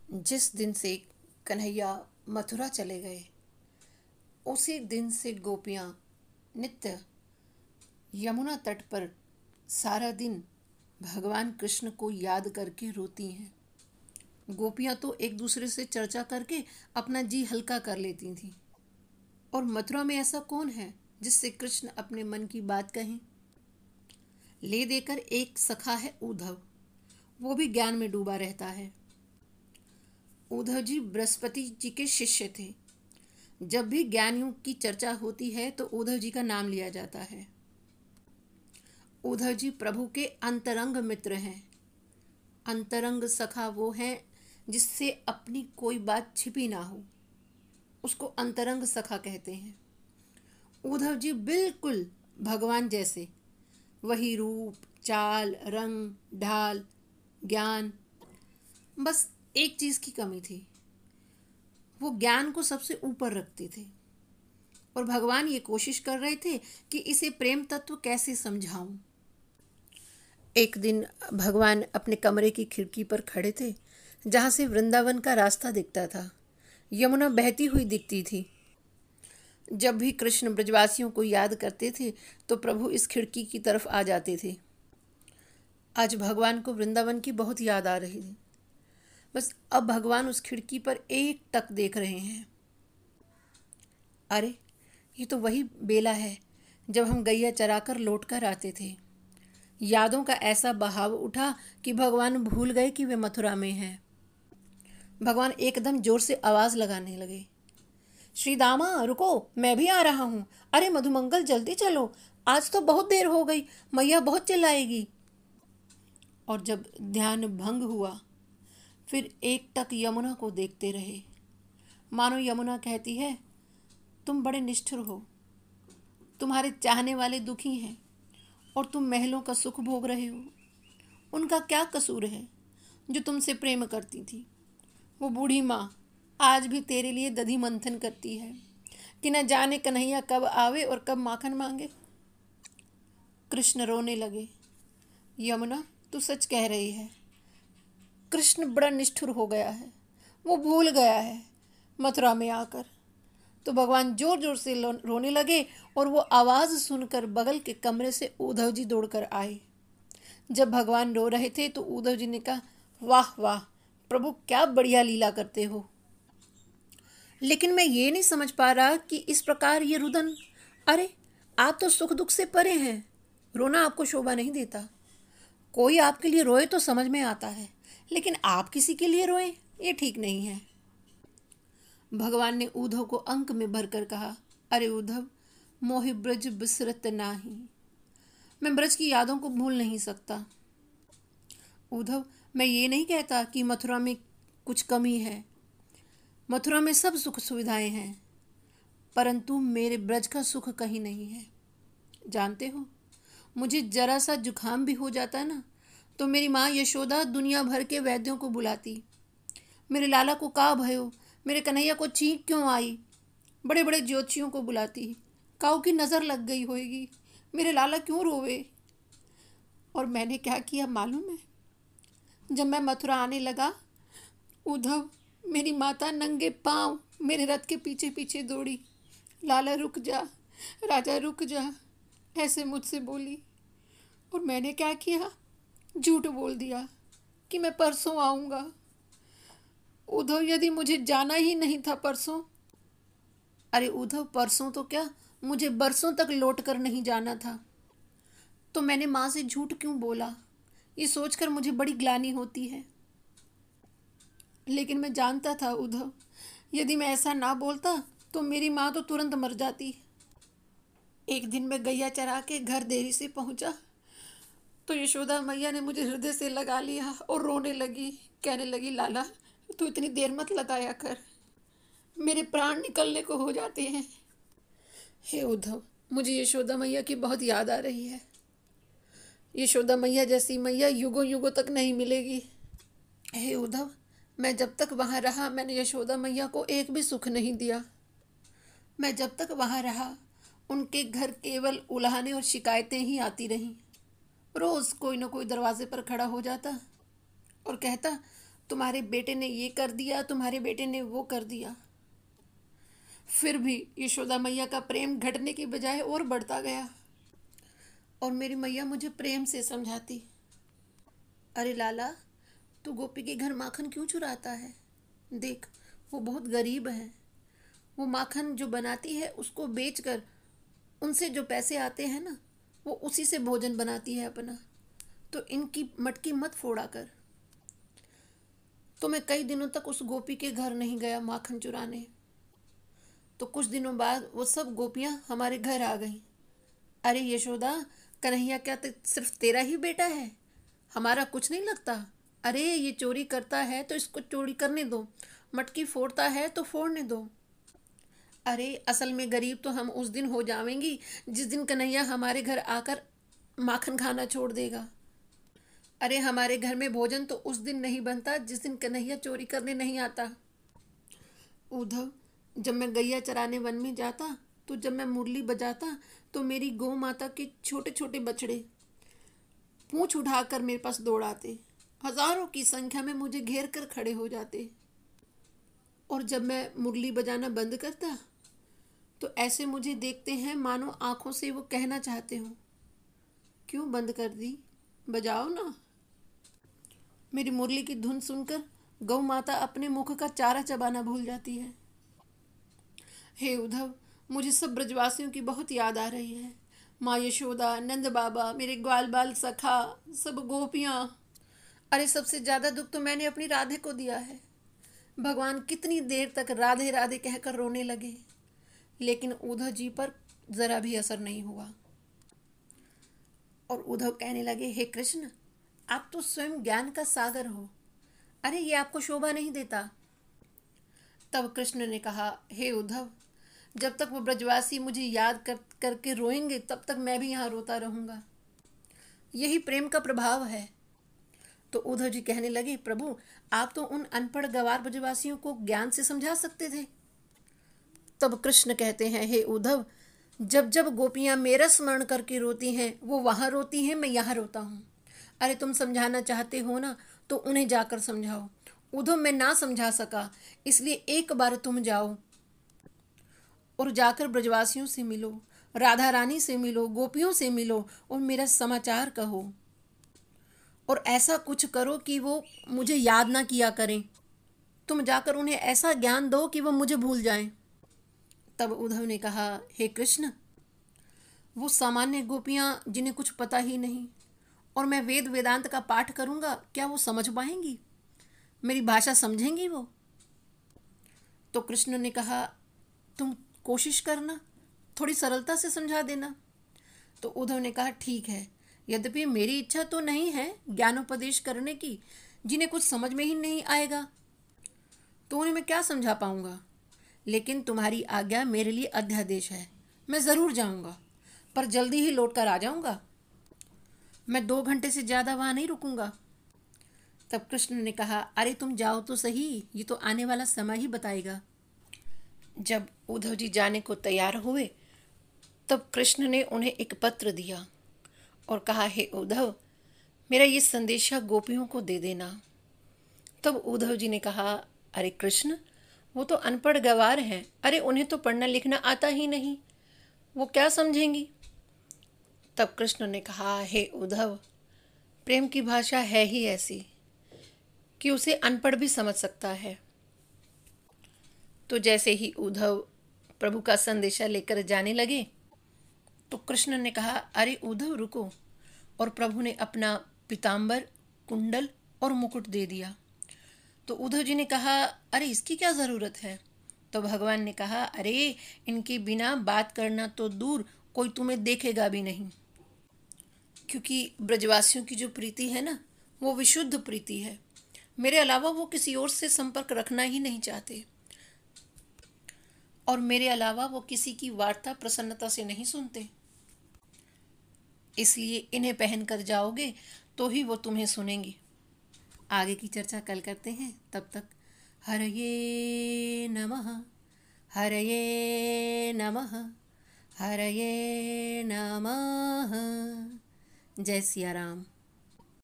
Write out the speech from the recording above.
जिस दिन से कन्हैया मथुरा चले गए, उसी दिन से गोपियाँ नित्य यमुना तट पर सारा दिन भगवान कृष्ण को याद करके रोती हैं। गोपियाँ तो एक दूसरे से चर्चा करके अपना जी हल्का कर लेती थीं। और मथुरा में ऐसा कौन है जिससे कृष्ण अपने मन की बात कहें। ले देकर एक सखा है उद्धव, वो भी ज्ञान में डूबा रहता है। उद्धव जी बृहस्पति जी के शिष्य थे। जब भी ज्ञानियों की चर्चा होती है तो उद्धव जी का नाम लिया जाता है। उद्धव जी प्रभु के अंतरंग मित्र हैं। अंतरंग सखा वो है जिससे अपनी कोई बात छिपी ना हो, उसको अंतरंग सखा कहते हैं। उद्धव जी बिल्कुल भगवान जैसे, वही रूप, चाल, रंग, ढाल, ज्ञान। बस एक चीज की कमी थी, वो ज्ञान को सबसे ऊपर रखते थे। और भगवान ये कोशिश कर रहे थे कि इसे प्रेम तत्व कैसे समझाऊं। एक दिन भगवान अपने कमरे की खिड़की पर खड़े थे, जहां से वृंदावन का रास्ता दिखता था। यमुना बहती हुई दिखती थी। जब भी कृष्ण ब्रजवासियों को याद करते थे तो प्रभु इस खिड़की की तरफ आ जाते थे। आज भगवान को वृंदावन की बहुत याद आ रही थी। बस अब भगवान उस खिड़की पर एक टक देख रहे हैं। अरे, ये तो वही बेला है जब हम गैया चराकर लौट कर आते थे। यादों का ऐसा बहाव उठा कि भगवान भूल गए कि वे मथुरा में हैं। भगवान एकदम जोर से आवाज लगाने लगे, श्री दामा रुको, मैं भी आ रहा हूँ। अरे मधुमंगल जल्दी चलो, आज तो बहुत देर हो गई, मैया बहुत चिल्लाएगी। और जब ध्यान भंग हुआ, फिर एक टक यमुना को देखते रहे। मानो यमुना कहती है, तुम बड़े निष्ठुर हो, तुम्हारे चाहने वाले दुखी हैं और तुम महलों का सुख भोग रहे हो। उनका क्या कसूर है जो तुमसे प्रेम करती थी। वो बूढ़ी माँ आज भी तेरे लिए दधी मंथन करती है कि न जाने कन्हैया कब आवे और कब माखन मांगे। कृष्ण रोने लगे, यमुना तू सच कह रही है। कृष्ण बड़ा निष्ठुर हो गया है, वो भूल गया है मथुरा में आकर। तो भगवान जोर जोर से रोने लगे और वो आवाज सुनकर बगल के कमरे से उद्धव जी दौड़कर आए। जब भगवान रो रहे थे तो उद्धव जी ने कहा, वाह वाह प्रभु, क्या बढ़िया लीला करते हो। लेकिन मैं ये नहीं समझ पा रहा कि इस प्रकार ये रुदन। अरे, आप तो सुख दुख से परे हैं, रोना आपको शोभा नहीं देता। कोई आपके लिए रोए तो समझ में आता है, लेकिन आप किसी के लिए रोए, ये ठीक नहीं है। भगवान ने उद्धव को अंक में भरकर कहा, अरे उद्धव, मोहि ब्रज बिसरत नाही। मैं ब्रज की यादों को भूल नहीं सकता। उद्धव, मैं ये नहीं कहता कि मथुरा में कुछ कमी है। मथुरा में सब सुख सुविधाएं हैं, परंतु मेरे ब्रज का सुख कहीं नहीं है। जानते हो, मुझे जरा सा जुकाम भी हो जाता ना तो मेरी माँ यशोदा दुनिया भर के वैद्यों को बुलाती। मेरे लाला को का भयो, मेरे कन्हैया को चीख क्यों आई, बड़े बड़े ज्योतिषियों को बुलाती। काऊ की नज़र लग गई होगी, मेरे लाला क्यों रोवे। और मैंने क्या किया मालूम है? जब मैं मथुरा आने लगा, उद्धव, मेरी माता नंगे पांव मेरे रथ के पीछे पीछे दौड़ी। लाला रुक जा, राजा रुक जा, ऐसे मुझसे बोली। और मैंने क्या किया? झूठ बोल दिया कि मैं परसों आऊँगा। उद्धव, यदि मुझे जाना ही नहीं था परसों। अरे उद्धव, परसों तो क्या, मुझे बरसों तक लौट कर नहीं जाना था। तो मैंने माँ से झूठ क्यों बोला, ये सोचकर मुझे बड़ी ग्लानि होती है। लेकिन मैं जानता था उद्धव, यदि मैं ऐसा ना बोलता तो मेरी माँ तो तुरंत मर जाती। एक दिन मैं गैया चरा के घर देरी से पहुंचा तो यशोदा मैया ने मुझे हृदय से लगा लिया और रोने लगी। कहने लगी, लाला तू इतनी देर मत लगाया कर, मेरे प्राण निकलने को हो जाते हैं। हे उद्धव, मुझे यशोदा मैया की बहुत याद आ रही है। यशोदा मैया जैसी मैया युगों युगों तक नहीं मिलेगी। हे उद्धव, मैं जब तक वहाँ रहा मैंने यशोदा मैया को एक भी सुख नहीं दिया। मैं जब तक वहाँ रहा उनके घर केवल उल्हाने और शिकायतें ही आती रहीं। रोज़ कोई ना कोई दरवाजे पर खड़ा हो जाता और कहता, तुम्हारे बेटे ने ये कर दिया, तुम्हारे बेटे ने वो कर दिया। फिर भी यशोदा मैया का प्रेम घटने की बजाय और बढ़ता गया और मेरी मैया मुझे प्रेम से समझाती, अरे लाला, तू गोपी के घर माखन क्यों चुराता है? देख, वो बहुत गरीब है। वो माखन जो बनाती है उसको बेचकर उनसे जो पैसे आते हैं ना, वो उसी से भोजन बनाती है अपना। तो इनकी मटकी मत फोड़ा कर। तो मैं कई दिनों तक उस गोपी के घर नहीं गया माखन चुराने। तो कुछ दिनों बाद वो सब गोपियां हमारे घर आ गईं। अरे यशोदा, कन्हैया क्या सिर्फ तेरा ही बेटा है? हमारा कुछ नहीं लगता? अरे ये चोरी करता है तो इसको चोरी करने दो, मटकी फोड़ता है तो फोड़ने दो। अरे असल में गरीब तो हम उस दिन हो जाएंगी जिस दिन कन्हैया हमारे घर आकर माखन खाना छोड़ देगा। अरे हमारे घर में भोजन तो उस दिन नहीं बनता जिस दिन कन्हैया चोरी करने नहीं आता। उद्धव, जब मैं गैया चराने वन में जाता तो जब मैं मुरली बजाता तो मेरी गौ माता के छोटे छोटे बछड़े पूंछ उठाकर मेरे पास दौड़ आते, हजारों की संख्या में मुझे घेर कर खड़े हो जाते। और जब मैं मुरली बजाना बंद करता तो ऐसे मुझे देखते हैं मानो आंखों से वो कहना चाहते हो, क्यों बंद कर दी, बजाओ ना। मेरी मुरली की धुन सुनकर गौ माता अपने मुख का चारा चबाना भूल जाती है। हे उद्धव, मुझे सब ब्रजवासियों की बहुत याद आ रही है। माँ यशोदा, नंद बाबा, मेरे ग्वाल बाल सखा, सब गोपियाँ। अरे सबसे ज्यादा दुख तो मैंने अपनी राधे को दिया है। भगवान कितनी देर तक राधे राधे कहकर रोने लगे, लेकिन उद्धव जी पर जरा भी असर नहीं हुआ। और उद्धव कहने लगे, हे कृष्ण, आप तो स्वयं ज्ञान का सागर हो। अरे ये आपको शोभा नहीं देता। तब कृष्ण ने कहा, हे उद्धव, जब तक वो ब्रजवासी मुझे याद करके रोएंगे तब तक मैं भी यहाँ रोता रहूंगा। यही प्रेम का प्रभाव है। तो उद्धव जी कहने लगे, प्रभु, आप तो उन अनपढ़ गंवार ब्रजवासियों को ज्ञान से समझा सकते थे। तब कृष्ण कहते हैं, हे उद्धव, जब जब गोपियां मेरा स्मरण करके रोती हैं वो वहां रोती हैं, मैं यहाँ रोता हूँ। अरे तुम समझाना चाहते हो ना तो उन्हें जाकर समझाओ। उद्धव, मैं ना समझा सका, इसलिए एक बार तुम जाओ और जाकर ब्रजवासियों से मिलो, राधा रानी से मिलो, गोपियों से मिलो और मेरा समाचार कहो। और ऐसा कुछ करो कि वो मुझे याद ना किया करें। तुम जाकर उन्हें ऐसा ज्ञान दो कि वो मुझे भूल जाएं। तब उद्धव ने कहा, हे कृष्ण, वो सामान्य गोपियां जिन्हें कुछ पता ही नहीं और मैं वेद वेदांत का पाठ करूंगा, क्या वो समझ पाएंगी? मेरी भाषा समझेंगी वो? तो कृष्ण ने कहा, तुम कोशिश करना, थोड़ी सरलता से समझा देना। तो उद्धव ने कहा, ठीक है, यद्यपि मेरी इच्छा तो नहीं है ज्ञानोपदेश करने की जिन्हें कुछ समझ में ही नहीं आएगा, तो उन्हें मैं क्या समझा पाऊंगा। लेकिन तुम्हारी आज्ञा मेरे लिए अध्यादेश है, मैं ज़रूर जाऊंगा, पर जल्दी ही लौट कर आ जाऊंगा। मैं 2 घंटे से ज़्यादा वहाँ नहीं रुकूंगा। तब कृष्ण ने कहा, अरे तुम जाओ तो सही, ये तो आने वाला समय ही बताएगा। जब उद्धव जी जाने को तैयार हुए तब कृष्ण ने उन्हें एक पत्र दिया और कहा, हे उद्धव, मेरा ये संदेशा गोपियों को दे देना। तब उद्धव जी ने कहा, अरे कृष्ण, वो तो अनपढ़ गंवार हैं, अरे उन्हें तो पढ़ना लिखना आता ही नहीं, वो क्या समझेंगी। तब कृष्ण ने कहा, हे उद्धव, प्रेम की भाषा है ही ऐसी कि उसे अनपढ़ भी समझ सकता है। तो जैसे ही उद्धव प्रभु का संदेशा लेकर जाने लगे तो कृष्ण ने कहा, अरे उद्धव रुको। और प्रभु ने अपना पीताम्बर, कुंडल और मुकुट दे दिया। तो उद्धव जी ने कहा, अरे इसकी क्या ज़रूरत है? तो भगवान ने कहा, अरे इनके बिना बात करना तो दूर, कोई तुम्हें देखेगा भी नहीं, क्योंकि ब्रजवासियों की जो प्रीति है ना, वो विशुद्ध प्रीति है। मेरे अलावा वो किसी और से संपर्क रखना ही नहीं चाहते और मेरे अलावा वो किसी की वार्ता प्रसन्नता से नहीं सुनते। इसलिए इन्हें पहन कर जाओगे तो ही वो तुम्हें सुनेंगी। आगे की चर्चा कल करते हैं। तब तक हरये नमः, हरये नमः, हरये नमः। जय सिया राम।